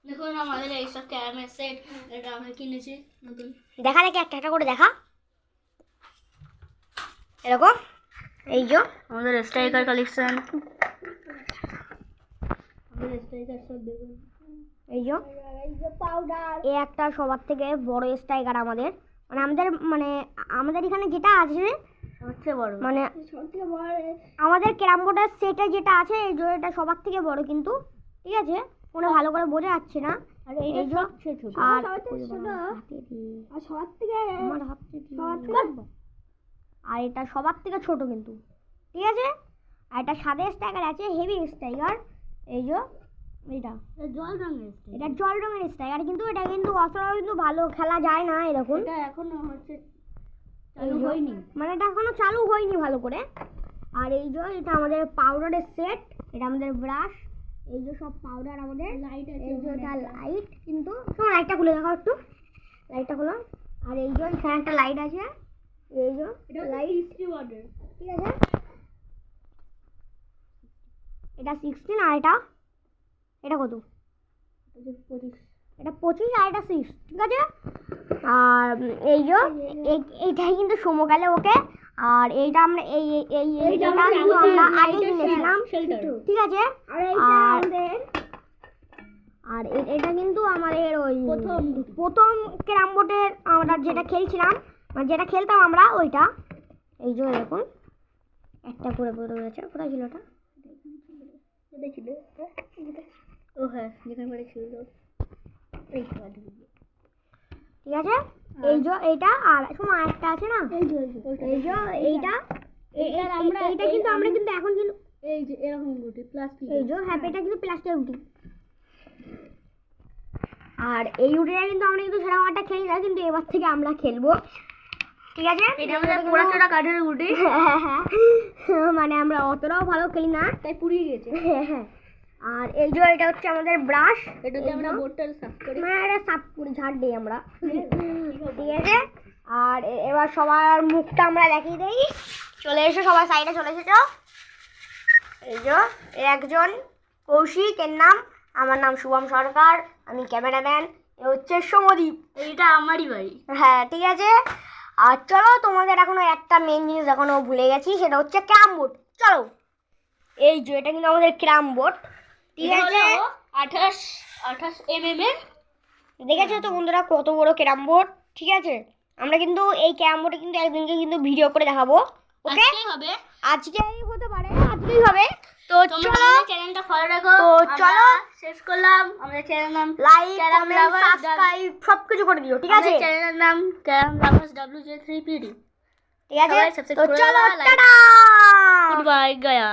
দেখুন আমাদের এইসব ক্যারামেল সেট, এটা আমরা কিনেছি নতুন। দেখা দেখি একটা একটা করে দেখা। এরকম এই যে আমাদের স্ট্রাইকার কালেকশন, আমাদের স্ট্রাইকার সব দেখুন। এই যে পাউডার, এই একটা সবার থেকে বড় স্ট্রাইকার আমাদের, মানে আমাদের এখানে যেটা আছে সবচেয়ে বড়, মানে আমাদের ক্যারাম বোর্ডের সেটে যেটা আছে এই যে এটা সবার থেকে বড়, কিন্তু ঠিক আছে কোনো ভালো করে বোঝা যাচ্ছে না। আর এইটা সবচেয়ে ছোট, আর আর এটা সবার থেকে ছোট কিন্তু, ঠিক আছে। আর এটা সাদা স্ট্রাইকার আছে, হেভি স্ট্রাইকার। এই যে এটা জল রঙের, এটা জল রঙের স্ট্রাইকার, কিন্তু এটা কিন্তু অতটাও কিন্তু ভালো খেলা যায় না এরকম। এটা এখনো হচ্ছে চালু হয়নি, মানে এটা এখনো চালু হয়নি ভালো করে। আর এই যে এটা আমাদের পাউডারের সেট, এটা আমাদের ব্রাশ, এই যে সব পাউডার আমাদের, লাইট আছে, এই যে এটা লাইট, কিন্তু তোমার লাইটটা খুলে দেখাও একটু, লাইটটা খোলো। আর এই যে এখানে একটা লাইট আছে, এই যে এটা লাইট ওয়াটার, ঠিক আছে। এটা 16 আর এটা কত? এটা 25 আর এটা 6, ঠিক আছে। আর এই যে এইটাই কিন্তু সমকালে ওকে। আর এইটা আমরা এইটা কিন্তু আমরা আগে কিনেছিলাম, ঠিক আছে। আর এটা কিন্তু আমাদের ওই প্রথম ক্যারাম বোর্ডের আমরা যেটা খেলছিলাম, মানে যেটা খেলতাম আমরা ওইটা। এই যে এরকম একটা করে পড়ে রয়েছে, কোথায় ছিল ওটা? ও হ্যাঁ, যেখানে পড়ে ছিল এই তো, ঠিক আছে। এই যে এইটা, আর সময় একটা আছে না, এই যে এইটা, এইটা কিন্তু আমরা কিন্তু এখন কিন্তু এই যে এরকম গুটি প্লাস্টিক, এই যে হ্যাঁ এটা কিন্তু প্লাস্টিকের গুটি। আর এই গুটিটা কিন্তু আমরা কিন্তু সেরকম একটা খেলি না, কিন্তু এবার থেকে আমরা খেলবো, ঠিক আছে। এটা আমাদের পোড়া চোরা কাঠের গুটি, মানে আমরা অতটাও ভালো খেলি না, তাই পুড়িয়ে গেছে। হ্যাঁ। আর এই যে এটা হচ্ছে আমাদের ব্রাশ, এটা দিয়ে আমরা বোর্ডটা সাফ করি, মানে এটা সাফ করে ঝাড় দিই আমরা, ঠিক আছে। আর এবার সবার মুখটা আমরা দেখিয়ে দিই। চলে এসো সবাই, সাইডে চলে এসেছো। এই যে একজন কৌশিক, এর নাম, আমার নাম শুভম সরকার, আমি ক্যামেরাম্যান, এ হচ্ছে সমদীপ, এইটা আমারই বাড়ি। হ্যাঁ ঠিক আছে। আর চলো তোমাদের এখনো একটা মেন জিনিস এখনো ভুলে গেছি, সেটা হচ্ছে ক্যারাম বোর্ড। চলো, এই যে এটা কিন্তু আমাদের ক্যারাম বোর্ড, ঠিক আছে। 28 mm এর, দেখেছো তো বন্ধুরা কত বড় ক্যারাম বোর্ড, ঠিক আছে। আমরা কিন্তু এই ক্যারাম বোর্ডে কিন্তু একদিনকে কিন্তু ভিডিও করে দেখাবো, ওকে। আজকেই হবে, আজকেই হতে পারে, আজকেই হবে। তো তোমরা চলো, আমাদের চ্যানেলটা ফলো রাখো। তো চলো শেষ করলাম। আমাদের চ্যানেলের নাম like, carrom comment, lovers, subscribe সবকিছু করে দিও, ঠিক আছে। আমাদের চ্যানেলের নাম ক্যারাম লাভার্স WJ3PD, ঠিক আছে। সবাই সাবস্ক্রাইব তো করে চলো, দাও, like, tata, good bye Gaya.